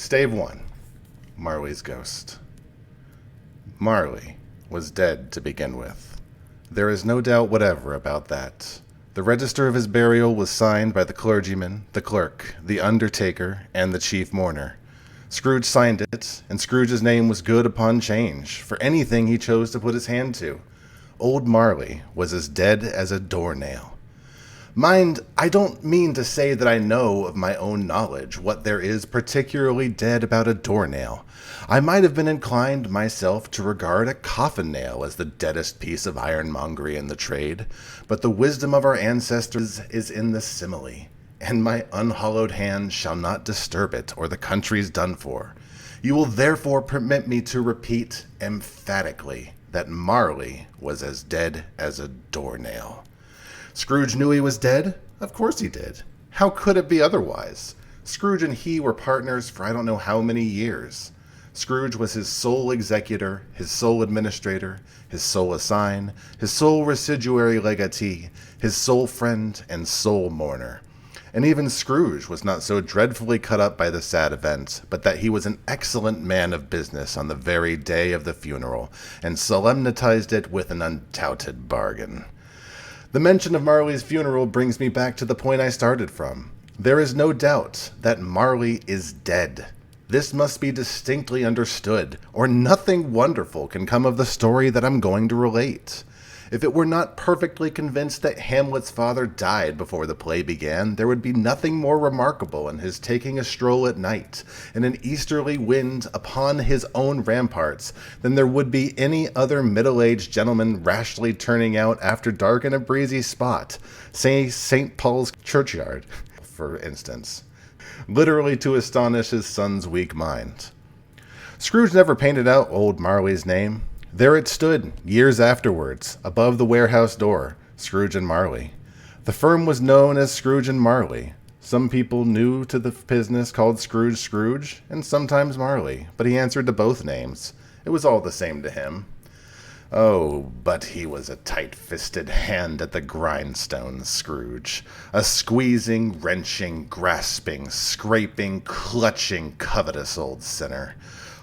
Stave 1. Marley's Ghost. Marley was dead to begin with. There is no doubt whatever about that. The register of his burial was signed by the clergyman, the clerk, the undertaker, and the chief mourner. Scrooge signed it, and Scrooge's name was good upon change for anything he chose to put his hand to. Old Marley was as dead as a doornail. Mind, I don't mean to say that I know of my own knowledge what there is particularly dead about a doornail. I might have been inclined myself to regard a coffin nail as the deadest piece of ironmongery in the trade, but the wisdom of our ancestors is in the simile, and my unhallowed hand shall not disturb it, or the country's done for. You will therefore permit me to repeat emphatically that Marley was as dead as a doornail. Scrooge knew he was dead? Of course he did. How could it be otherwise? Scrooge and he were partners for I don't know how many years. Scrooge was his sole executor, his sole administrator, his sole assign, his sole residuary legatee, his sole friend, and sole mourner. And even Scrooge was not so dreadfully cut up by the sad event, but that he was an excellent man of business on the very day of the funeral, and solemnized it with an undoubted bargain. The mention of Marley's funeral brings me back to the point I started from. There is no doubt that Marley is dead. This must be distinctly understood, or nothing wonderful can come of the story that I'm going to relate. If it were not perfectly convinced that Hamlet's father died before the play began, there would be nothing more remarkable in his taking a stroll at night in an easterly wind upon his own ramparts than there would be any other middle-aged gentleman rashly turning out after dark in a breezy spot, say St. Paul's churchyard, for instance, literally to astonish his son's weak mind. Scrooge never painted out old Marley's name. There it stood, years afterwards, above the warehouse door, Scrooge and Marley. The firm was known as Scrooge and Marley. Some people new to the business called Scrooge Scrooge, and sometimes Marley, but he answered to both names. It was all the same to him. Oh, but he was a tight-fisted hand at the grindstones, Scrooge. A squeezing, wrenching, grasping, scraping, clutching, covetous old sinner.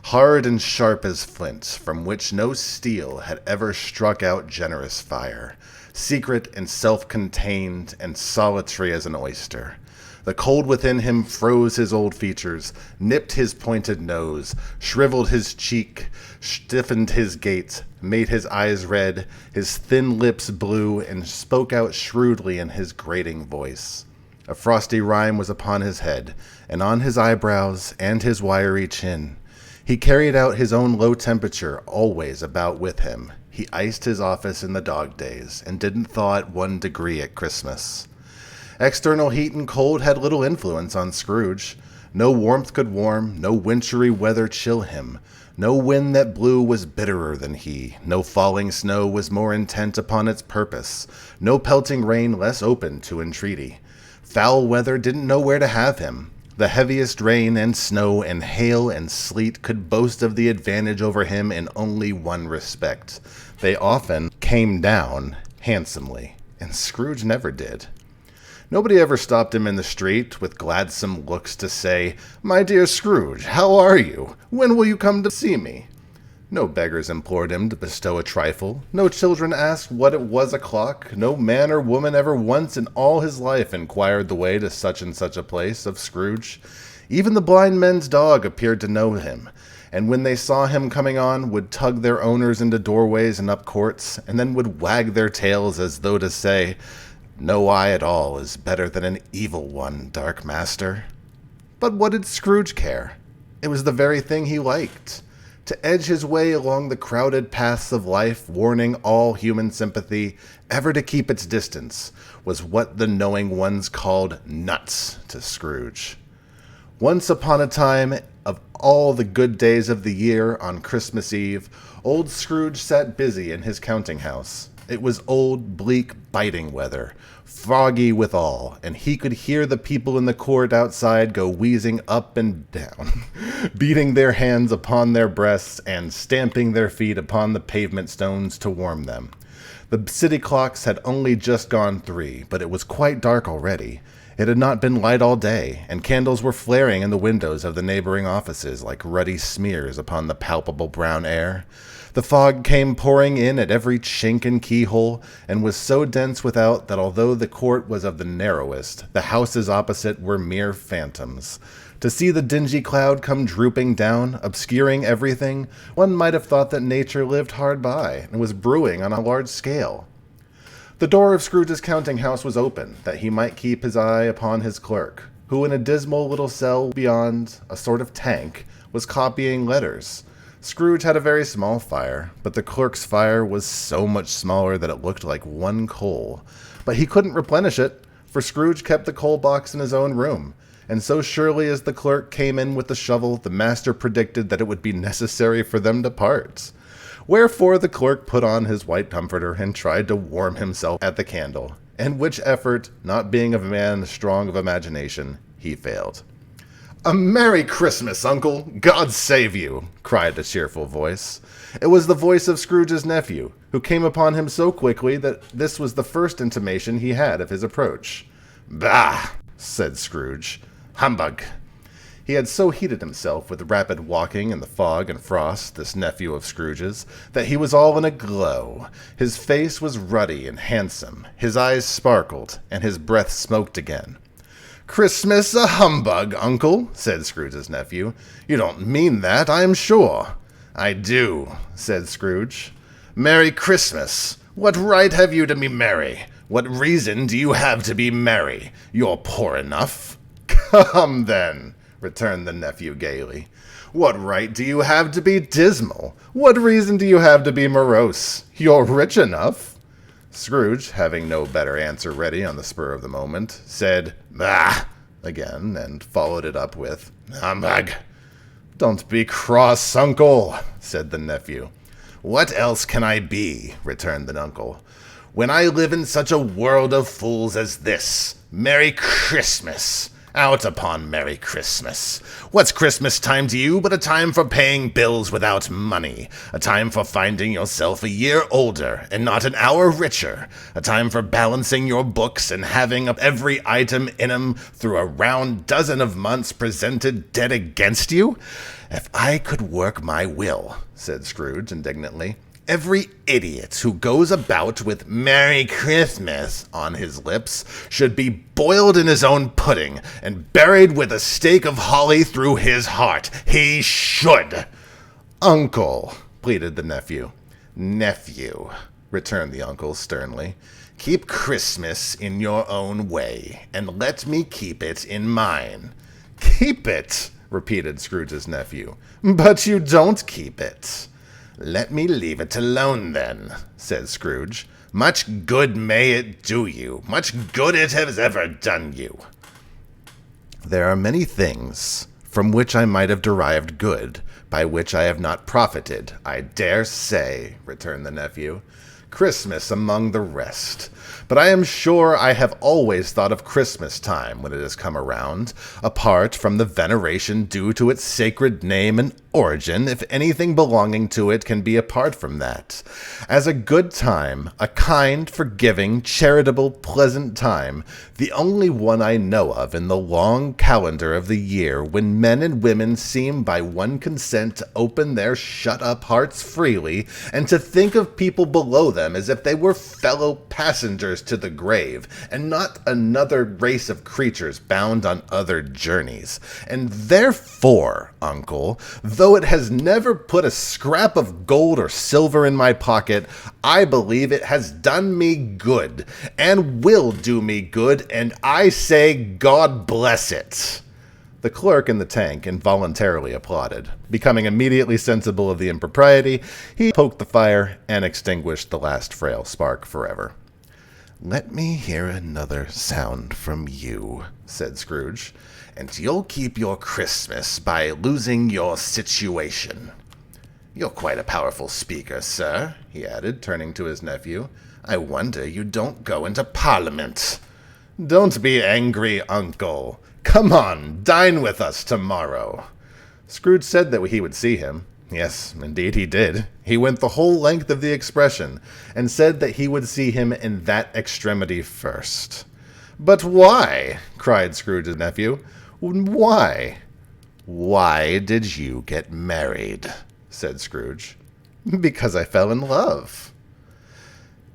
Hard and sharp as flint, from which no steel had ever struck out generous fire, secret and self-contained and solitary as an oyster. The cold within him froze his old features, nipped his pointed nose, shriveled his cheek, stiffened his gait, made his eyes red, his thin lips blue, and spoke out shrewdly in his grating voice. A frosty rime was upon his head, and on his eyebrows, and his wiry chin. He carried out his own low temperature always about with him. He iced his office in the dog days, and didn't thaw it 1 degree at Christmas. External heat and cold had little influence on Scrooge. No warmth could warm, no wintry weather chill him. No wind that blew was bitterer than he. No falling snow was more intent upon its purpose. No pelting rain less open to entreaty. Foul weather didn't know where to have him. The heaviest rain and snow and hail and sleet could boast of the advantage over him in only one respect. They often came down handsomely, and Scrooge never did. Nobody ever stopped him in the street with gladsome looks to say, "My dear Scrooge, how are you? When will you come to see me?" No beggars implored him to bestow a trifle. No children asked what it was o'clock. No man or woman ever once in all his life inquired the way to such and such a place of Scrooge. Even the blind men's dog appeared to know him, and when they saw him coming on, would tug their owners into doorways and up courts, and then would wag their tails as though to say, "No eye at all is better than an evil one, dark master." But what did Scrooge care? It was the very thing he liked. To edge his way along the crowded paths of life, warning all human sympathy ever to keep its distance, was what the knowing ones called nuts to Scrooge. Once upon a time, of all the good days of the year, on Christmas Eve, old Scrooge sat busy in his counting-house. It was old, bleak, biting weather, foggy withal, and he could hear the people in the court outside go wheezing up and down, beating their hands upon their breasts and stamping their feet upon the pavement stones to warm them. The city clocks had only just gone 3, but it was quite dark already, It had not been light all day, and candles were flaring in the windows of the neighboring offices like ruddy smears upon the palpable brown air. The fog came pouring in at every chink and keyhole, and was so dense without that although the court was of the narrowest, the houses opposite were mere phantoms. To see the dingy cloud come drooping down, obscuring everything, one might have thought that nature lived hard by, and was brewing on a large scale. The door of Scrooge's counting-house was open, that he might keep his eye upon his clerk, who in a dismal little cell beyond, a sort of tank, was copying letters. Scrooge had a very small fire, but the clerk's fire was so much smaller that it looked like one coal. But he couldn't replenish it, for Scrooge kept the coal box in his own room, and so surely as the clerk came in with the shovel, the master predicted that it would be necessary for them to part. Wherefore the clerk put on his white comforter and tried to warm himself at the candle, in which effort, not being a man strong of imagination, he failed. "A Merry Christmas, Uncle! God save you!" cried a cheerful voice. It was the voice of Scrooge's nephew, who came upon him so quickly that this was the first intimation he had of his approach. "Bah!" said Scrooge. "Humbug!" He had so heated himself with rapid walking in the fog and frost, this nephew of Scrooge's, that he was all in a glow. His face was ruddy and handsome, his eyes sparkled, and his breath smoked again. "Christmas a humbug, Uncle," said Scrooge's nephew. "You don't mean that, I am sure." "I do," said Scrooge. "Merry Christmas! What right have you to be merry? What reason do you have to be merry? You're poor enough." "Come, then," returned the nephew gaily. "What right do you have to be dismal? What reason do you have to be morose? You're rich enough." Scrooge, having no better answer ready on the spur of the moment, said, "Bah!" again, and followed it up with, "Humbug!" "Don't be cross, Uncle," said the nephew. "What else can I be?" returned the uncle. "When I live in such a world of fools as this. Merry Christmas! Out upon Merry Christmas! What's Christmas time to you but a time for paying bills without money, a time for finding yourself a year older and not an hour richer, a time for balancing your books and having every item in 'em through a round dozen of months presented dead against you? If I could work my will," said Scrooge indignantly, "every idiot who goes about with 'Merry Christmas' on his lips should be boiled in his own pudding and buried with a stake of holly through his heart. He should." "Uncle," pleaded the nephew. "Nephew," returned the uncle sternly, "keep Christmas in your own way, and let me keep it in mine." "Keep it?" repeated Scrooge's nephew. "But you don't keep it." "Let me leave it alone, then," said Scrooge. "Much good may it do you. Much good it has ever done you." "There are many things from which I might have derived good, by which I have not profited, I dare say," returned the nephew. "Christmas among the rest. But I am sure I have always thought of Christmas time when it has come around, apart from the veneration due to its sacred name and origin, if anything belonging to it can be apart from that, as a good time, a kind, forgiving, charitable, pleasant time, the only one I know of in the long calendar of the year when men and women seem by one consent to open their shut-up hearts freely and to think of people below them as if they were fellow passengers to the grave, and not another race of creatures bound on other journeys. And therefore, Uncle, though it has never put a scrap of gold or silver in my pocket, I believe it has done me good, and will do me good, and I say God bless it." The clerk in the tank involuntarily applauded. Becoming immediately sensible of the impropriety, he poked the fire and extinguished the last frail spark forever. "Let me hear another sound from you," said Scrooge, "and you'll keep your Christmas by losing your situation. You're quite a powerful speaker, sir," he added, turning to his nephew. "I wonder you don't go into Parliament." "Don't be angry, Uncle. Come on, dine with us tomorrow." Scrooge said that he would see him. Yes, indeed he did. He went the whole length of the expression, and said that he would see him in that extremity first. "But why?" cried Scrooge's nephew. "Why?" "Why did you get married?" said Scrooge. "Because I fell in love."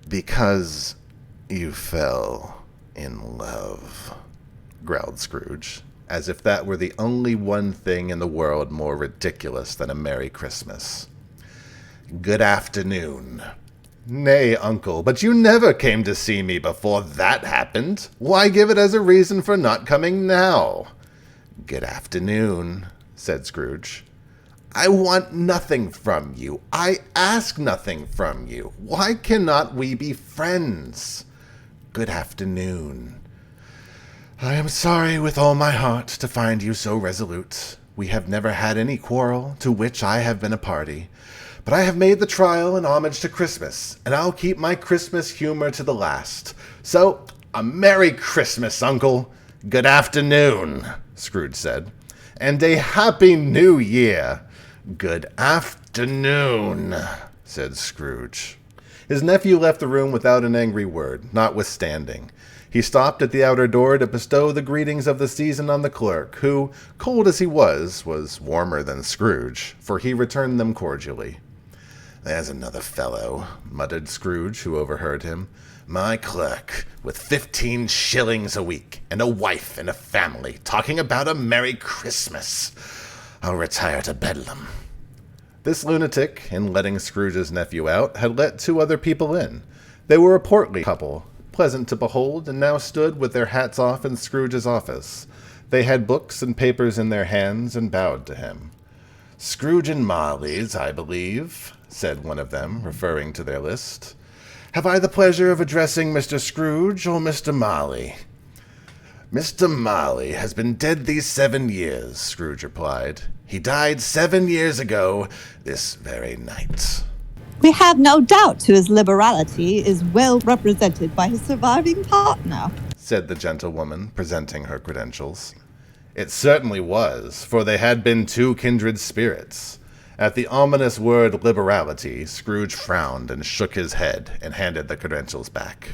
"Because you fell in love," growled Scrooge, as if that were the only one thing in the world more ridiculous than a Merry Christmas. "Good afternoon." "Nay, uncle, but you never came to see me before that happened. Why give it as a reason for not coming now?" "Good afternoon," said Scrooge. "I want nothing from you. I ask nothing from you. Why cannot we be friends?" "Good afternoon." "I am sorry with all my heart to find you so resolute. We have never had any quarrel to which I have been a party. But I have made the trial in homage to Christmas, and I'll keep my Christmas humor to the last. So, a Merry Christmas, Uncle." "Good afternoon," Scrooge said. "And a Happy New Year." "Good afternoon," said Scrooge. His nephew left the room without an angry word, notwithstanding. He stopped at the outer door to bestow the greetings of the season on the clerk, who, cold as he was warmer than Scrooge, for he returned them cordially. "There's another fellow," muttered Scrooge, who overheard him. "My clerk, with 15 shillings a week, and a wife and a family, talking about a Merry Christmas. I'll retire to Bedlam." This lunatic, in letting Scrooge's nephew out, had let 2 other people in. They were a portly couple, pleasant to behold, and now stood with their hats off in Scrooge's office. They had books and papers in their hands and bowed to him. "Scrooge and Marley's, I believe," said one of them, referring to their list. "Have I the pleasure of addressing Mr. Scrooge or Mr. Marley?" "Mr. Marley has been dead these 7 years," Scrooge replied. "He died 7 years ago this very night." "We have no doubt his liberality is well represented by his surviving partner," said the gentlewoman, presenting her credentials. It certainly was, for they had been 2 kindred spirits. At the ominous word liberality, Scrooge frowned and shook his head and handed the credentials back.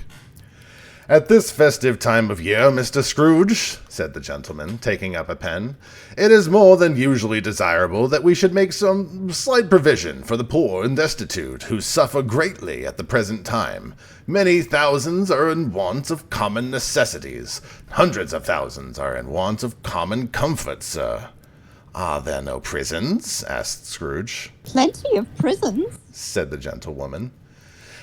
"At this festive time of year, Mr. Scrooge," said the gentleman, taking up a pen, "it is more than usually desirable that we should make some slight provision for the poor and destitute, who suffer greatly at the present time. Many thousands are in want of common necessities. Hundreds of thousands are in want of common comfort, sir." "Are there no prisons?" asked Scrooge. "Plenty of prisons," said the gentlewoman.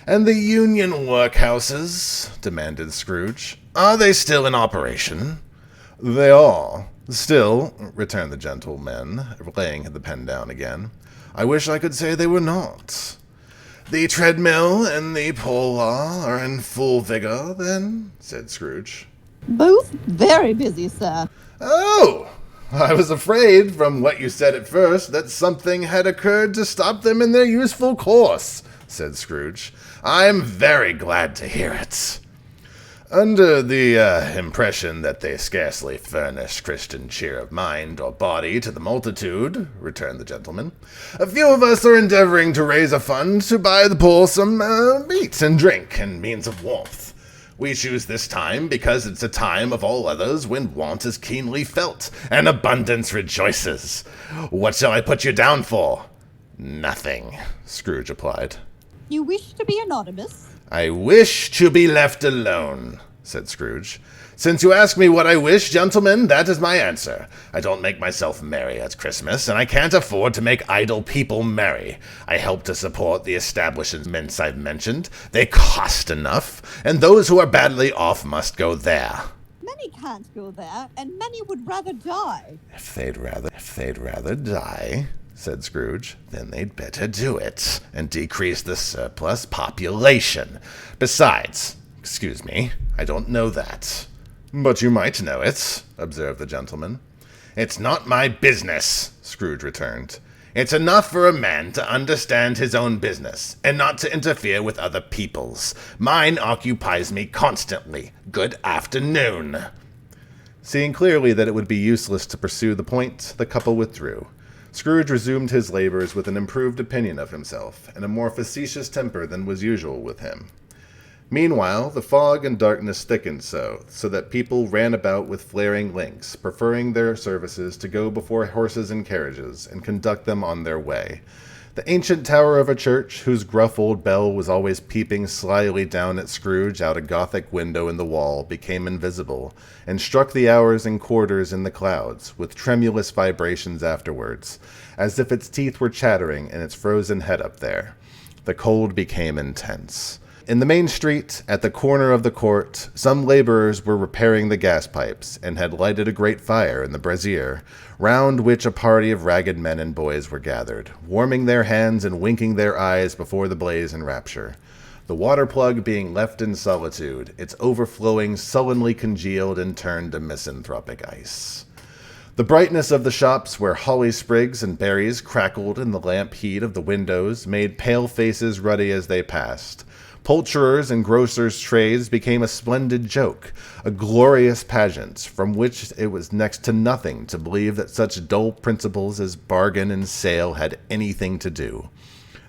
"And the union workhouses?" demanded Scrooge. "Are they still in operation?" "They are. Still," returned the gentleman, laying the pen down again, "I wish I could say they were not." "The treadmill and the poleaxe are in full vigor, then?" said Scrooge. "Both very busy, sir." "Oh! I was afraid, from what you said at first, that something had occurred to stop them in their useful course," said Scrooge. "I'm very glad to hear it." "Under the impression that they scarcely furnish Christian cheer of mind or body to the multitude," returned the gentleman, "a few of us are endeavoring to raise a fund to buy the poor some meat and drink and means of warmth. We choose this time because it's a time of all others when want is keenly felt and abundance rejoices. What shall I put you down for?" "Nothing," Scrooge replied. "You wish to be anonymous?" "I wish to be left alone," said Scrooge. "Since you ask me what I wish, gentlemen, that is my answer. I don't make myself merry at Christmas, and I can't afford to make idle people merry. I help to support the establishments I've mentioned. They cost enough, and those who are badly off must go there." "Many can't go there, and many would rather die." If they'd rather die," said Scrooge, "then they'd better do it, and decrease the surplus population. Besides, excuse me, I don't know that." "But you might know it," observed the gentleman. "It's not my business," Scrooge returned. "It's enough for a man to understand his own business, and not to interfere with other people's. Mine occupies me constantly. Good afternoon." Seeing clearly that it would be useless to pursue the point, the couple withdrew. Scrooge resumed his labors with an improved opinion of himself, and a more facetious temper than was usual with him. Meanwhile, the fog and darkness thickened so that people ran about with flaring links, preferring their services to go before horses and carriages and conduct them on their way. The ancient tower of a church, whose gruff old bell was always peeping slyly down at Scrooge out a Gothic window in the wall, became invisible, and struck the hours and quarters in the clouds, with tremulous vibrations afterwards, as if its teeth were chattering in its frozen head up there. The cold became intense. In the main street, at the corner of the court, some laborers were repairing the gas pipes, and had lighted a great fire in the brazier, round which a party of ragged men and boys were gathered, warming their hands and winking their eyes before the blaze in rapture. The water plug being left in solitude, its overflowing sullenly congealed and turned to misanthropic ice. The brightness of the shops where holly sprigs and berries crackled in the lamp heat of the windows made pale faces ruddy as they passed. Poulterers' and grocers' trades became a splendid joke, a glorious pageant, from which it was next to nothing to believe that such dull principles as bargain and sale had anything to do.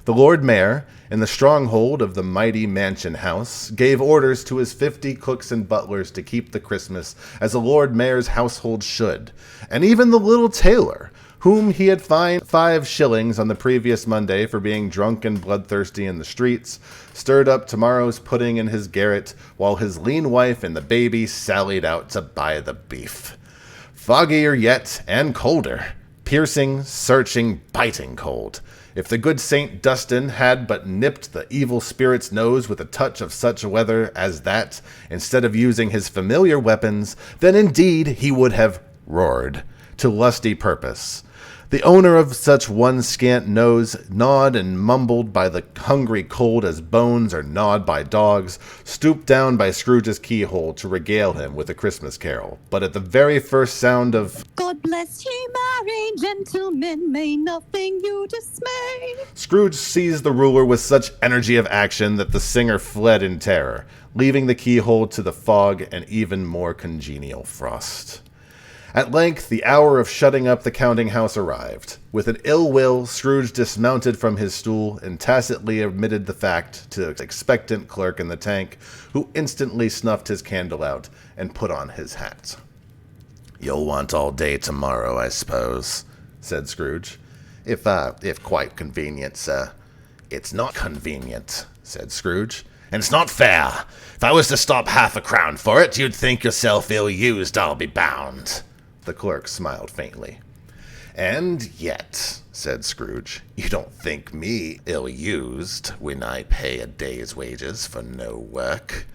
The Lord Mayor, in the stronghold of the mighty mansion house, gave orders to his 50 cooks and butlers to keep the Christmas as a Lord Mayor's household should, and even the little tailor, whom he had fined 5 shillings on the previous Monday for being drunk and bloodthirsty in the streets, stirred up tomorrow's pudding in his garret, while his lean wife and the baby sallied out to buy the beef. Foggier yet, and colder. Piercing, searching, biting cold. If the good Saint Dustin had but nipped the evil spirit's nose with a touch of such weather as that, instead of using his familiar weapons, then indeed he would have roared, to lusty purpose. The owner of such one scant nose, gnawed and mumbled by the hungry cold as bones are gnawed by dogs, stooped down by Scrooge's keyhole to regale him with a Christmas carol. But at the very first sound of God bless ye, merry gentlemen, may nothing you dismay, Scrooge seized the ruler with such energy of action that the singer fled in terror, leaving the keyhole to the fog and even more congenial frost. At length, the hour of shutting up the counting-house arrived. With an ill will, Scrooge dismounted from his stool and tacitly admitted the fact to the expectant clerk in the tank, who instantly snuffed his candle out and put on his hat. "You'll want all day tomorrow, I suppose," said Scrooge. If quite convenient, sir." "It's not convenient," said Scrooge. "And it's not fair. If I was to stop half a crown for it, you'd think yourself ill-used, I'll be bound." The clerk smiled faintly. "And yet," said Scrooge, "you don't think me ill-used when I pay a day's wages for no work."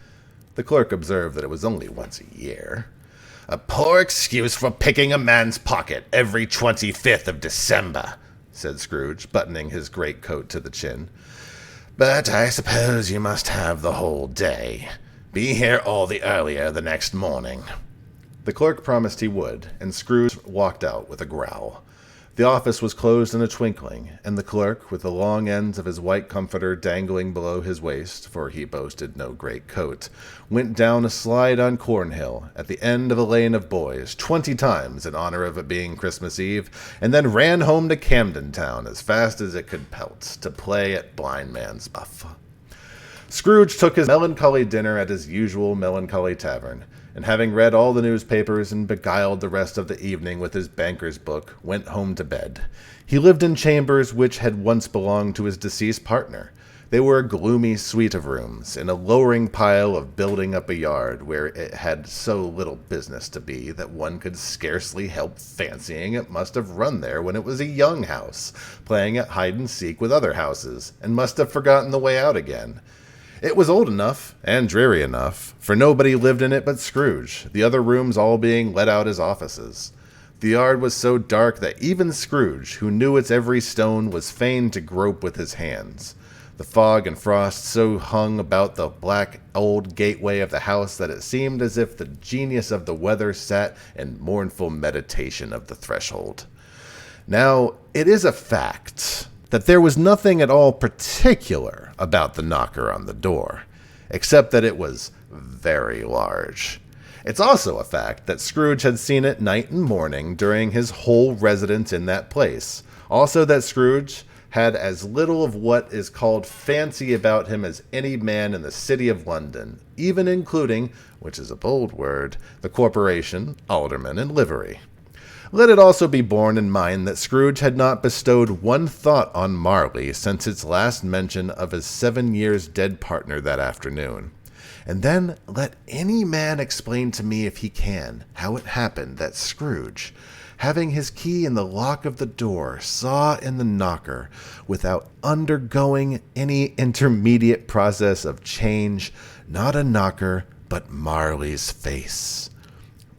The clerk observed that it was only once a year. "A poor excuse for picking a man's pocket every 25th of December," said Scrooge, buttoning his greatcoat to the chin. "But I suppose you must have the whole day. Be here all the earlier the next morning." The clerk promised he would, and Scrooge walked out with a growl. The office was closed in a twinkling, and the clerk, with the long ends of his white comforter dangling below his waist, for he boasted no great coat, went down a slide on Cornhill, at the end of a lane of boys, 20 times in honor of it being Christmas Eve, and then ran home to Camden Town as fast as it could pelt, to play at blind man's buff. Scrooge took his melancholy dinner at his usual melancholy tavern, and having read all the newspapers and beguiled the rest of the evening with his banker's book, went home to bed. He lived in chambers which had once belonged to his deceased partner. They were a gloomy suite of rooms, in a lowering pile of building up a yard where it had so little business to be that one could scarcely help fancying it must have run there when it was a young house, playing at hide-and-seek with other houses, and must have forgotten the way out again. It was old enough, and dreary enough, for nobody lived in it but Scrooge, the other rooms all being let out as offices. The yard was so dark that even Scrooge, who knew its every stone, was fain to grope with his hands. The fog and frost so hung about the black old gateway of the house that it seemed as if the genius of the weather sat in mournful meditation of the threshold. Now, it is a fact that there was nothing at all particular about the knocker on the door, except that it was very large. It's also a fact that Scrooge had seen it night and morning during his whole residence in that place. Also that Scrooge, had as little of what is called fancy about him as any man in the city of London, even including, which is a bold word, the corporation, aldermen, and livery. Let it also be borne in mind that Scrooge had not bestowed one thought on Marley since its last mention of his 7 years dead partner that afternoon. And then let any man explain to me, if he can, how it happened that Scrooge, having his key in the lock of the door, saw in the knocker, without undergoing any intermediate process of change, not a knocker, but Marley's face.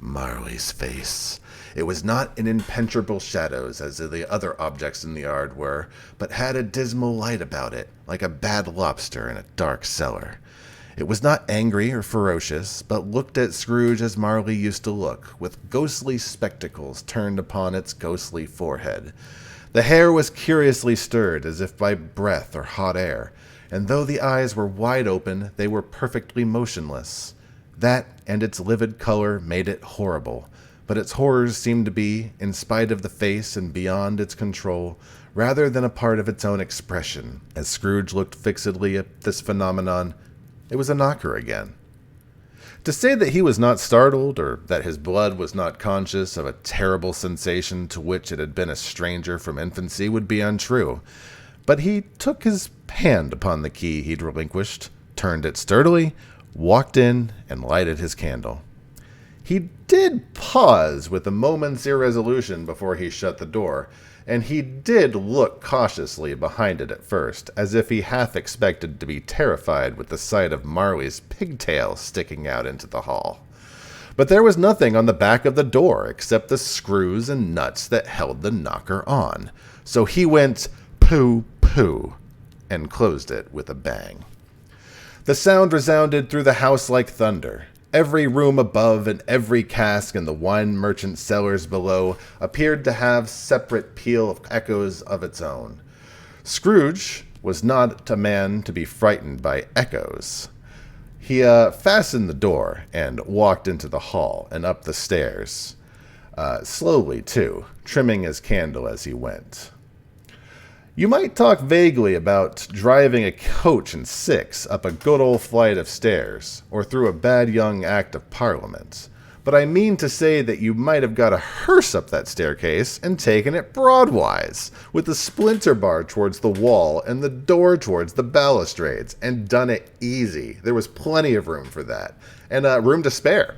Marley's face. It was not in impenetrable shadows as the other objects in the yard were, but had a dismal light about it, like a bad lobster in a dark cellar. It was not angry or ferocious, but looked at Scrooge as Marley used to look, with ghostly spectacles turned upon its ghostly forehead. The hair was curiously stirred, as if by breath or hot air, and though the eyes were wide open, they were perfectly motionless. That and its livid color made it horrible, but its horrors seemed to be, in spite of the face and beyond its control, rather than a part of its own expression. As Scrooge looked fixedly at this phenomenon, it was a knocker again. To say that he was not startled, or that his blood was not conscious of a terrible sensation to which it had been a stranger from infancy, would be untrue. But he took his hand upon the key he'd relinquished, turned it sturdily, walked in, and lighted his candle. He did pause with a moment's irresolution before he shut the door, and he did look cautiously behind it at first, as if he half expected to be terrified with the sight of Marley's pigtail sticking out into the hall. But there was nothing on the back of the door except the screws and nuts that held the knocker on, so he went pooh, pooh, and closed it with a bang. The sound resounded through the house like thunder. Every room above and every cask in the wine merchant's cellars below appeared to have separate peal of echoes of its own. Scrooge was not a man to be frightened by echoes. He fastened the door and walked into the hall and up the stairs, slowly too, trimming his candle as he went. You might talk vaguely about driving a coach and six up a good old flight of stairs, or through a bad young Act of Parliament, but I mean to say that you might have got a hearse up that staircase and taken it broadwise, with the splinter bar towards the wall and the door towards the balustrades, and done it easy. There was plenty of room for that, and room to spare,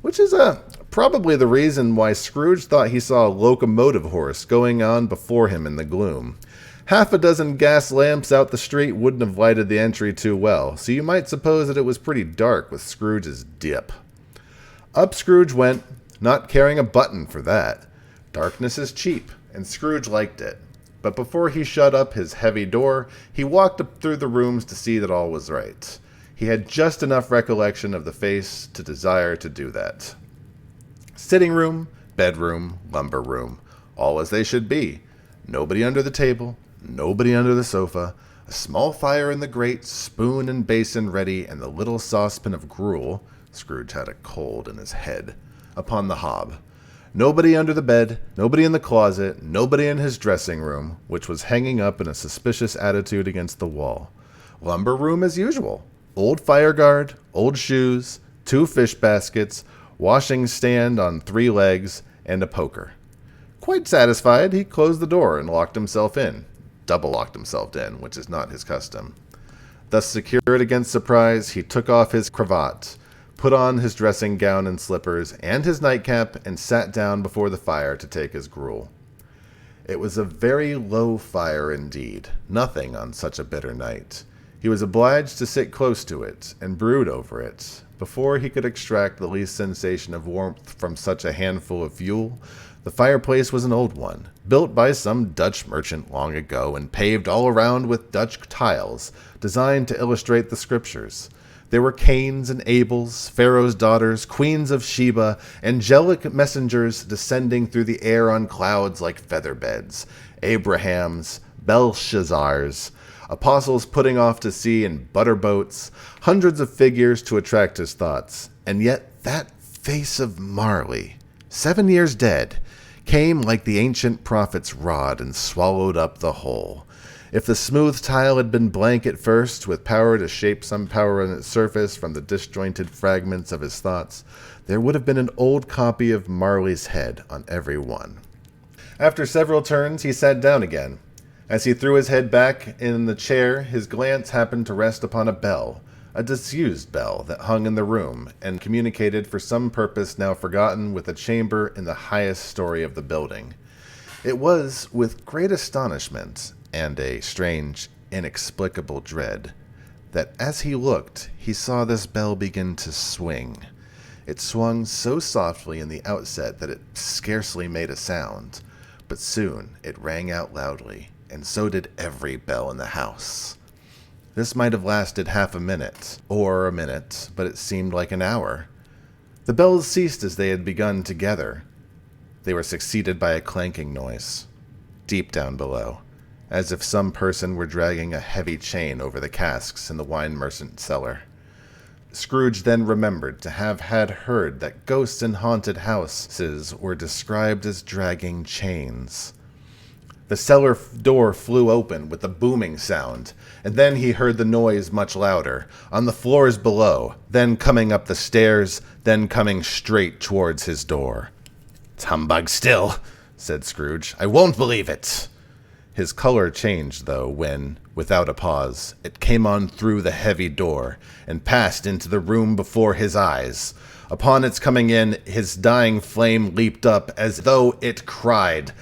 which is probably the reason why Scrooge thought he saw a locomotive horse going on before him in the gloom. Half a dozen gas lamps out the street wouldn't have lighted the entry too well, so you might suppose that it was pretty dark with Scrooge's dip. Up Scrooge went, not caring a button for that. Darkness is cheap, and Scrooge liked it. But before he shut up his heavy door, he walked up through the rooms to see that all was right. He had just enough recollection of the face to desire to do that. Sitting room, bedroom, lumber room, all as they should be. Nobody under the table. Nobody under the sofa, a small fire in the grate, spoon and basin ready, and the little saucepan of gruel — Scrooge had a cold in his head — upon the hob. Nobody under the bed, nobody in the closet, nobody in his dressing room, which was hanging up in a suspicious attitude against the wall. Lumber room as usual. Old fire guard, old shoes, 2 fish baskets, washing stand on 3 legs, and a poker. Quite satisfied, he closed the door and locked himself in. Double-locked himself in, which is not his custom. Thus secured against surprise, he took off his cravat, put on his dressing gown and slippers, and his nightcap, and sat down before the fire to take his gruel. It was a very low fire indeed, nothing on such a bitter night. He was obliged to sit close to it, and brood over it. Before he could extract the least sensation of warmth from such a handful of fuel, the fireplace was an old one, built by some Dutch merchant long ago and paved all around with Dutch tiles, designed to illustrate the scriptures. There were Cains and Abels, Pharaoh's daughters, queens of Sheba, angelic messengers descending through the air on clouds like feather beds, Abrahams, Belshazzars, apostles putting off to sea in butter boats, hundreds of figures to attract his thoughts. And yet that face of Marley, 7 years dead, came like the ancient prophet's rod and swallowed up the whole. If the smooth tile had been blank at first, with power to shape some power on its surface from the disjointed fragments of his thoughts, there would have been an old copy of Marley's head on every one. After several turns, he sat down again. As he threw his head back in the chair, his glance happened to rest upon a bell, a disused bell that hung in the room and communicated for some purpose now forgotten with a chamber in the highest story of the building. It was with great astonishment and a strange, inexplicable dread that as he looked, he saw this bell begin to swing. It swung so softly in the outset that it scarcely made a sound, but soon it rang out loudly, and so did every bell in the house. This might have lasted half a minute, or a minute, but it seemed like an hour. The bells ceased as they had begun together. They were succeeded by a clanking noise, deep down below, as if some person were dragging a heavy chain over the casks in the wine merchant's cellar. Scrooge then remembered to have had heard that ghosts in haunted houses were described as dragging chains. The cellar door flew open with a booming sound, and then he heard the noise much louder, on the floors below, then coming up the stairs, then coming straight towards his door. "It's humbug still," said Scrooge. "I won't believe it." His color changed, though, when, without a pause, it came on through the heavy door, and passed into the room before his eyes. Upon its coming in, his dying flame leaped up, as though it cried,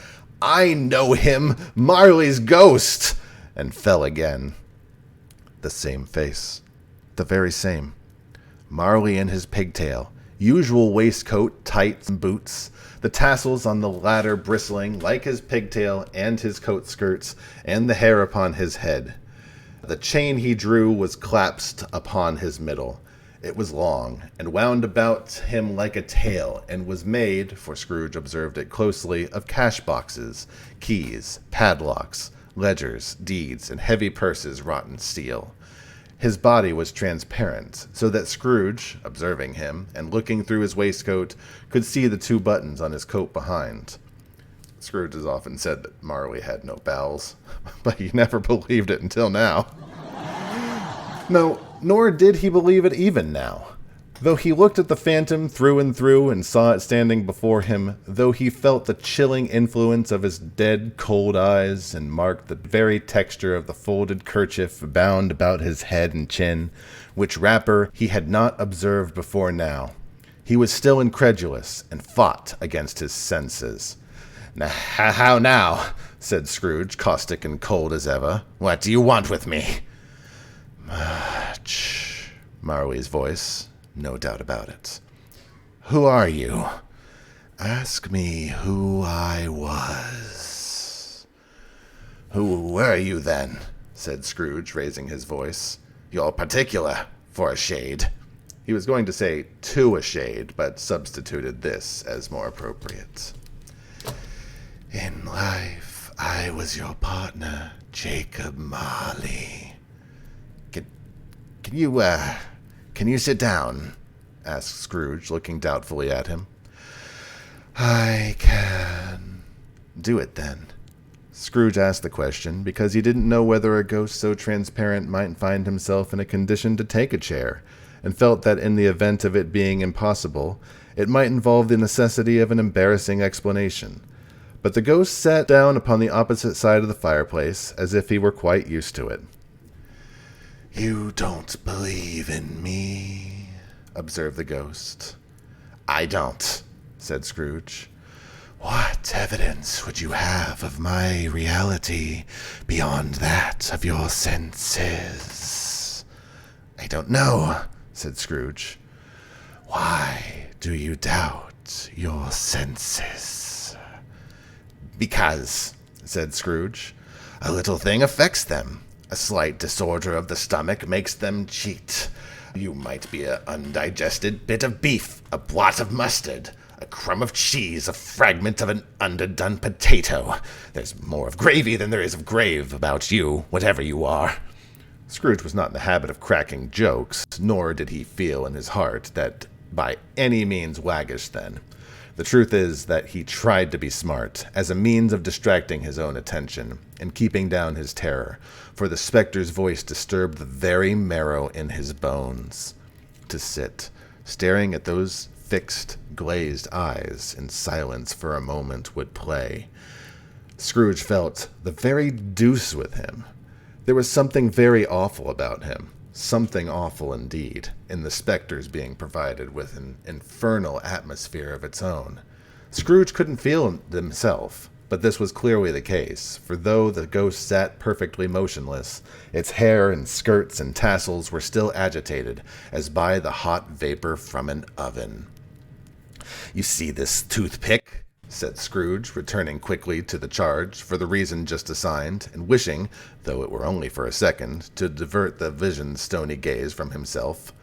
"I know him! Marley's ghost!" and fell again. The same face. The very same. Marley in his pigtail, usual waistcoat, tights, and boots, the tassels on the latter bristling like his pigtail and his coat skirts, and the hair upon his head. The chain he drew was clasped upon his middle. It was long, and wound about him like a tail, and was made, for Scrooge observed it closely, of cash boxes, keys, padlocks, ledgers, deeds, and heavy purses wrought in steel. His body was transparent, so that Scrooge, observing him, and looking through his waistcoat, could see the 2 buttons on his coat behind. Scrooge has often said that Marley had no bowels, but he never believed it until now. No, nor did he believe it even now. Though he looked at the phantom through and saw it standing before him, though he felt the chilling influence of his dead, cold eyes, and marked the very texture of the folded kerchief bound about his head and chin, which wrapper he had not observed before now, he was still incredulous, and fought against his senses. "How now?" said Scrooge, caustic and cold as ever. "What do you want with me?" "Much," Marley's voice. No doubt about it. "Who are you?" "Ask me who I was." "Who were you, then?" said Scrooge, raising his voice. "You're particular, for a shade." He was going to say "to a shade," but substituted this as more appropriate. "In life, I was your partner, Jacob Marley." Can you sit down?" asked Scrooge, looking doubtfully at him. "I can." "Do it, then." Scrooge asked the question because he didn't know whether a ghost so transparent might find himself in a condition to take a chair, and felt that in the event of it being impossible, it might involve the necessity of an embarrassing explanation. But the ghost sat down upon the opposite side of the fireplace, as if he were quite used to it. "You don't believe in me," observed the ghost. "I don't," said Scrooge. "What evidence would you have of my reality beyond that of your senses?" "I don't know," said Scrooge. "Why do you doubt your senses?" "Because," said Scrooge, "a little thing affects them. A slight disorder of the stomach makes them cheat. You might be an undigested bit of beef, a blot of mustard, a crumb of cheese, a fragment of an underdone potato. There's more of gravy than there is of grave about you, whatever you are." Scrooge was not in the habit of cracking jokes, nor did he feel in his heart that by any means waggish then. The truth is that he tried to be smart, as a means of distracting his own attention and keeping down his terror, for the specter's voice disturbed the very marrow in his bones. To sit, staring at those fixed, glazed eyes in silence for a moment would play. Scrooge felt the very deuce with him. There was something very awful about him, something awful indeed, in the specter's being provided with an infernal atmosphere of its own. Scrooge couldn't feel it himself, but this was clearly the case, for though the ghost sat perfectly motionless, its hair and skirts and tassels were still agitated, as by the hot vapor from an oven. "You see this toothpick?" said Scrooge, returning quickly to the charge for the reason just assigned, and wishing, though it were only for a second, to divert the vision's stony gaze from himself.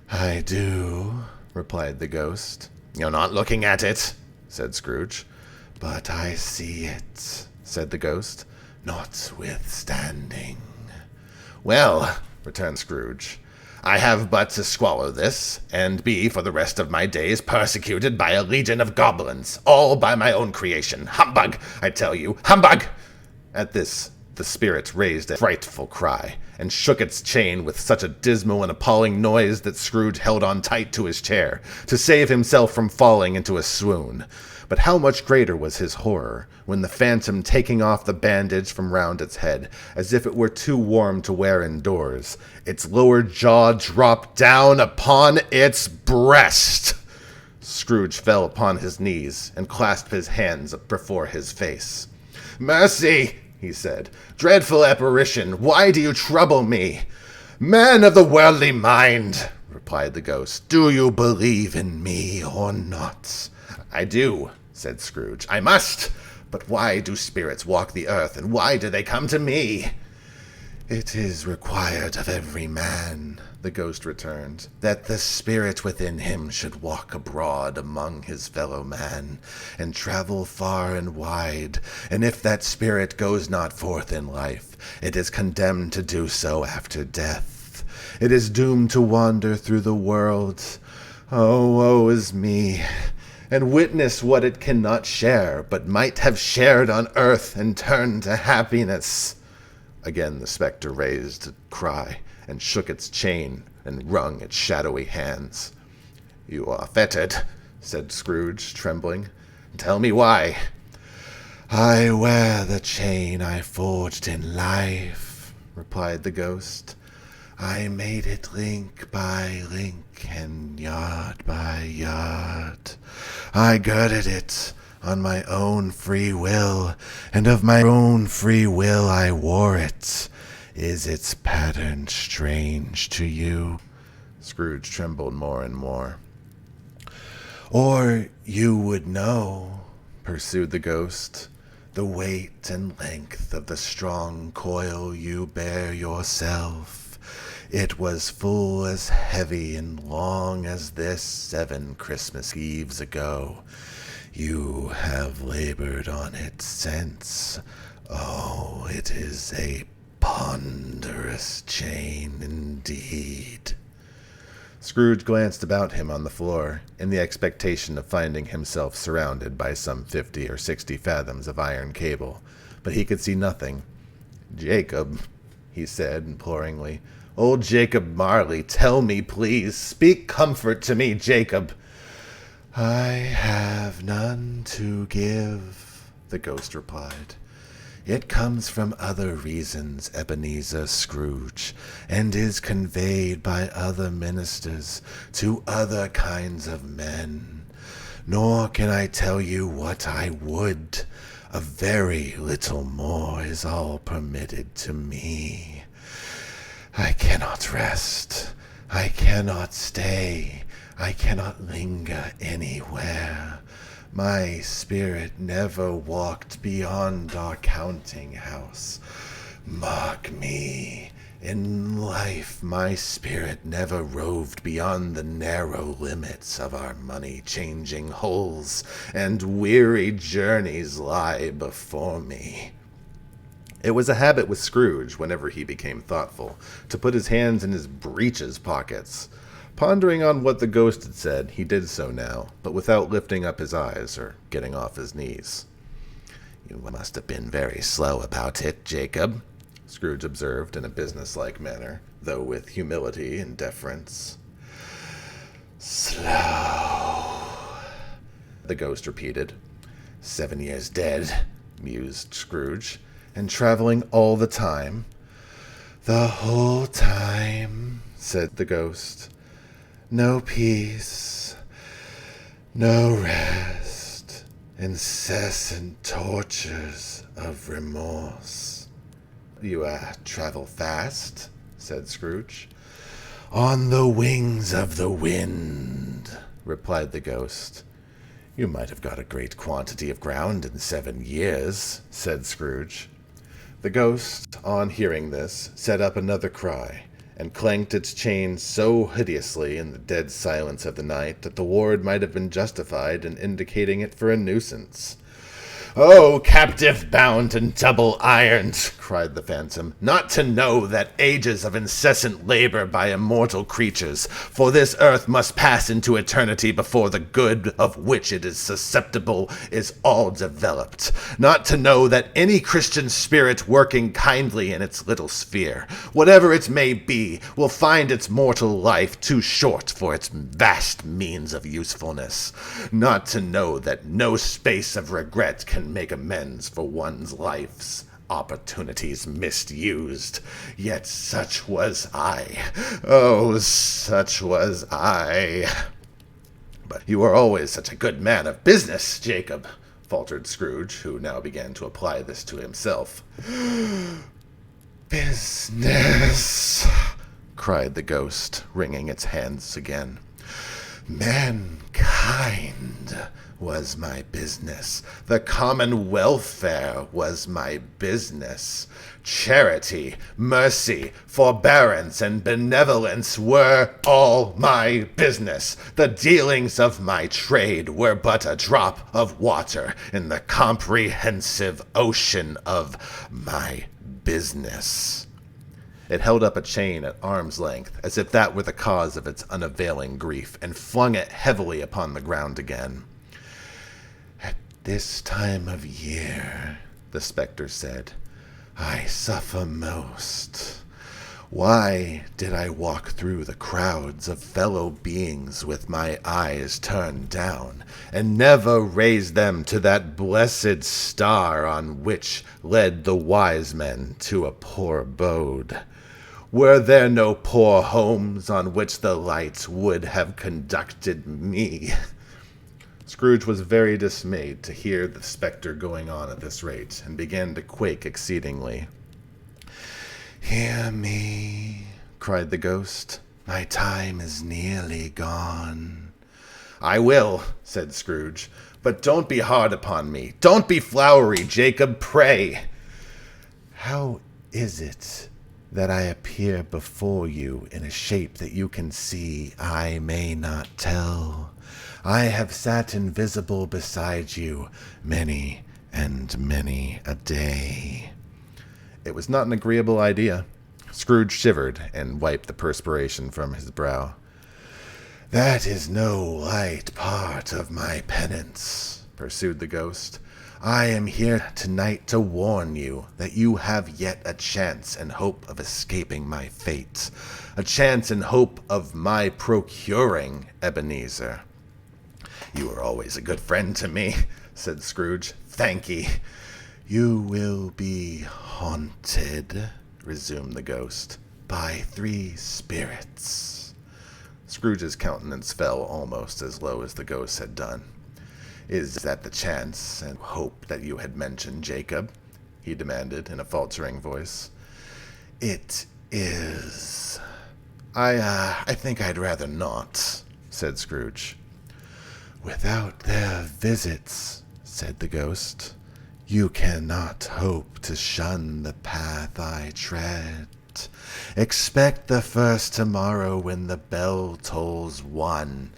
"I do," replied the ghost. "You're not looking at it," said Scrooge. "But I see it," said the ghost, "notwithstanding." "Well," returned Scrooge, "I have but to swallow this, and be for the rest of my days persecuted by a legion of goblins, all by my own creation. Humbug, I tell you, humbug!" At this, the spirit raised a frightful cry, and shook its chain with such a dismal and appalling noise that Scrooge held on tight to his chair, to save himself from falling into a swoon. But how much greater was his horror, when the phantom, taking off the bandage from round its head, as if it were too warm to wear indoors, its lower jaw dropped down upon its breast. Scrooge fell upon his knees, and clasped his hands before his face. "Mercy!" he said. "Dreadful apparition, why do you trouble me?" "Man of the worldly mind," replied the ghost, "do you believe in me or not?" "I do," said Scrooge. "I must. But why do spirits walk the earth, and why do they come to me?" "It is required of every man," the ghost returned, "that the spirit within him should walk abroad among his fellow man, and travel far and wide, and if that spirit goes not forth in life, it is condemned to do so after death. It is doomed to wander through the world. Oh, woe is me! And witness what it cannot share, but might have shared on earth and turned to happiness." Again the spectre raised a cry, and shook its chain, and wrung its shadowy hands. "You are fettered," said Scrooge, trembling. "Tell me why." "I wear the chain I forged in life," replied the ghost. "I made it link by link and yard by yard. I girded it on my own free will, and of my own free will I wore it. Is its pattern strange to you?" Scrooge trembled more and more. "Or you would know," pursued the ghost, "the weight and length of the strong coil you bear yourself. It was full as heavy and long as this 7 Christmas Eves ago. You have labored on it since. Oh, it is a ponderous chain indeed." Scrooge glanced about him on the floor, in the expectation of finding himself surrounded by some 50 or 60 fathoms of iron cable, but he could see nothing. "Jacob," he said imploringly, "old Jacob Marley, tell me, please. Speak comfort to me, Jacob." "I have none to give," the ghost replied. "It comes from other reasons, Ebenezer Scrooge, and is conveyed by other ministers to other kinds of men. Nor can I tell you what I would. A very little more is all permitted to me. I cannot rest. I cannot stay. I cannot linger anywhere. My spirit never walked beyond our counting house. Mark me. In life, my spirit never roved beyond the narrow limits of our money-changing holes, and weary journeys lie before me." It was a habit with Scrooge, whenever he became thoughtful, to put his hands in his breeches pockets. Pondering on what the ghost had said, he did so now, but without lifting up his eyes or getting off his knees. "You must have been very slow about it, Jacob," Scrooge observed in a businesslike manner, though with humility and deference. "Slow," the ghost repeated. "7 years dead," mused Scrooge, "and traveling all the time." "The whole time," said the ghost. "No peace, no rest, incessant tortures of remorse." "You, travel fast?" said Scrooge. "On the wings of the wind," replied the ghost. "You might have got a great quantity of ground in 7 years," said Scrooge. The ghost, on hearing this, set up another cry, and clanked its chain so hideously in the dead silence of the night that the ward might have been justified in indicating it for a nuisance. "Oh, captive bound and double ironed," cried the phantom, "not to know that ages of incessant labor by immortal creatures for this earth must pass into eternity before the good of which it is susceptible is all developed. Not to know that any Christian spirit working kindly in its little sphere, whatever it may be, will find its mortal life too short for its vast means of usefulness. Not to know that no space of regret can make amends for one's life's opportunities misused. Yet such was I. Oh, such was I." "But you are always such a good man of business, Jacob," faltered Scrooge, who now began to apply this to himself. "Business," cried the ghost, wringing its hands again. "Mankind was my business. The common welfare was my business. Charity, mercy, forbearance, and benevolence were all my business. The dealings of my trade were but a drop of water in the comprehensive ocean of my business." It held up a chain at arm's length, as if that were the cause of its unavailing grief, and flung it heavily upon the ground again. "At this time of year," the spectre said, "I suffer most. Why did I walk through the crowds of fellow beings with my eyes turned down, and never raise them to that blessed star on which led the wise men to a poor abode? Were there no poor homes on which the lights would have conducted me?" Scrooge was very dismayed to hear the spectre going on at this rate, and began to quake exceedingly. "Hear me," cried the ghost. "My time is nearly gone." "I will," said Scrooge, "but don't be hard upon me. Don't be flowery, Jacob, pray." "How is it that I appear before you in a shape that you can see I may not tell? I have sat invisible beside you many and many a day." It was not an agreeable idea. Scrooge shivered and wiped the perspiration from his brow. "That is no light part of my penance," pursued the ghost. "I am here tonight to warn you that you have yet a chance and hope of escaping my fate, a chance and hope of my procuring Ebenezer." "You are always a good friend to me," said Scrooge. "Thankee." "You will be haunted," resumed the ghost, "by 3 spirits." Scrooge's countenance fell almost as low as the ghost had done. "Is that the chance and hope that you had mentioned, Jacob?" he demanded in a faltering voice. "It is." I think I'd rather not," said Scrooge. "Without their visits," said the ghost, "you cannot hope to shun the path I tread. Expect the first tomorrow when the bell tolls 1.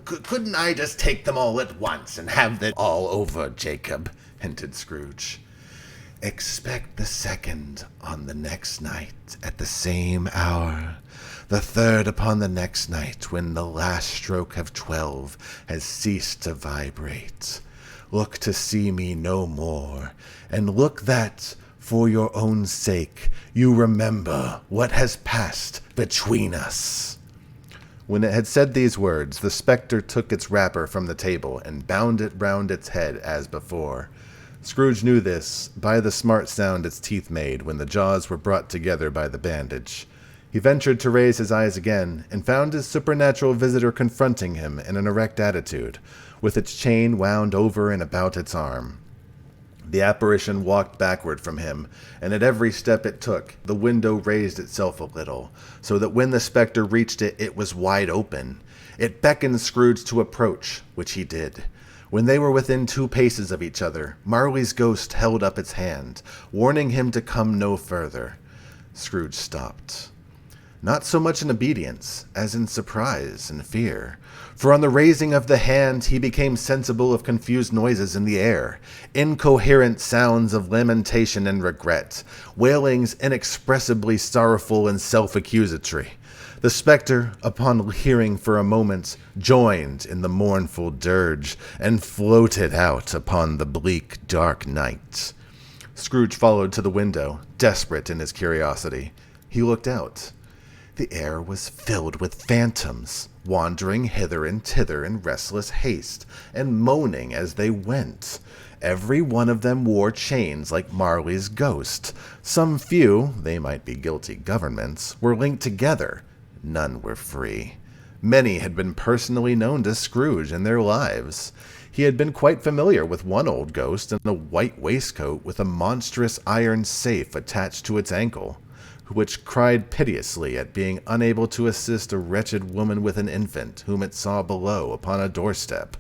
Couldn't I just take them all at once and have it all over, Jacob?" hinted Scrooge. Expect the second on the next night at the same hour, the third upon the next night when the last stroke of 12 has ceased to vibrate. Look to see me no more, and look that, for your own sake, you remember what has passed between us." When it had said these words, the spectre took its wrapper from the table and bound it round its head as before. Scrooge knew this by the smart sound its teeth made when the jaws were brought together by the bandage. He ventured to raise his eyes again, and found his supernatural visitor confronting him in an erect attitude, with its chain wound over and about its arm. The apparition walked backward from him, and at every step it took, the window raised itself a little, so that when the spectre reached it, it was wide open. It beckoned Scrooge to approach, which he did. When they were within 2 paces of each other, Marley's ghost held up its hand, warning him to come no further. Scrooge stopped. Not so much in obedience as in surprise and fear, for on the raising of the hand he became sensible of confused noises in the air, incoherent sounds of lamentation and regret, wailings inexpressibly sorrowful and self-accusatory. The spectre, upon hearing for a moment, joined in the mournful dirge, and floated out upon the bleak, dark night. Scrooge followed to the window, desperate in his curiosity. He looked out. The air was filled with phantoms, wandering hither and thither in restless haste, and moaning as they went. Every one of them wore chains like Marley's ghost. Some few, they might be guilty governments, were linked together. None were free. Many had been personally known to Scrooge in their lives. He had been quite familiar with one old ghost in a white waistcoat with a monstrous iron safe attached to its ankle, which cried piteously at being unable to assist a wretched woman with an infant whom it saw below upon a doorstep.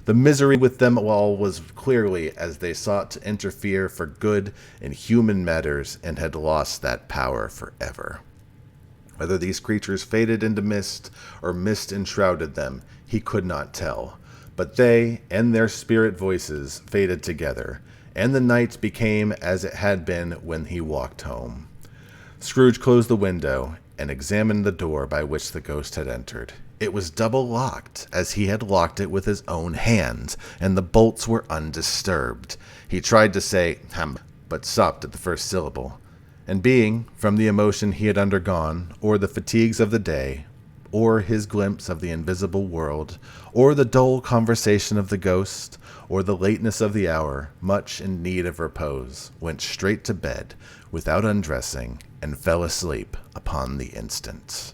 The misery with them all was clearly as they sought to interfere for good in human matters and had lost that power forever. Whether these creatures faded into mist or mist enshrouded them, he could not tell. But they and their spirit voices faded together, and the night became as it had been when he walked home. Scrooge closed the window and examined the door by which the ghost had entered. It was double-locked, as he had locked it with his own hand, and the bolts were undisturbed. He tried to say, "Hem," but stopped at the first syllable. And being, from the emotion he had undergone, or the fatigues of the day, or his glimpse of the invisible world, or the dull conversation of the ghost, or the lateness of the hour, much in need of repose, went straight to bed, without undressing, and fell asleep upon the instant.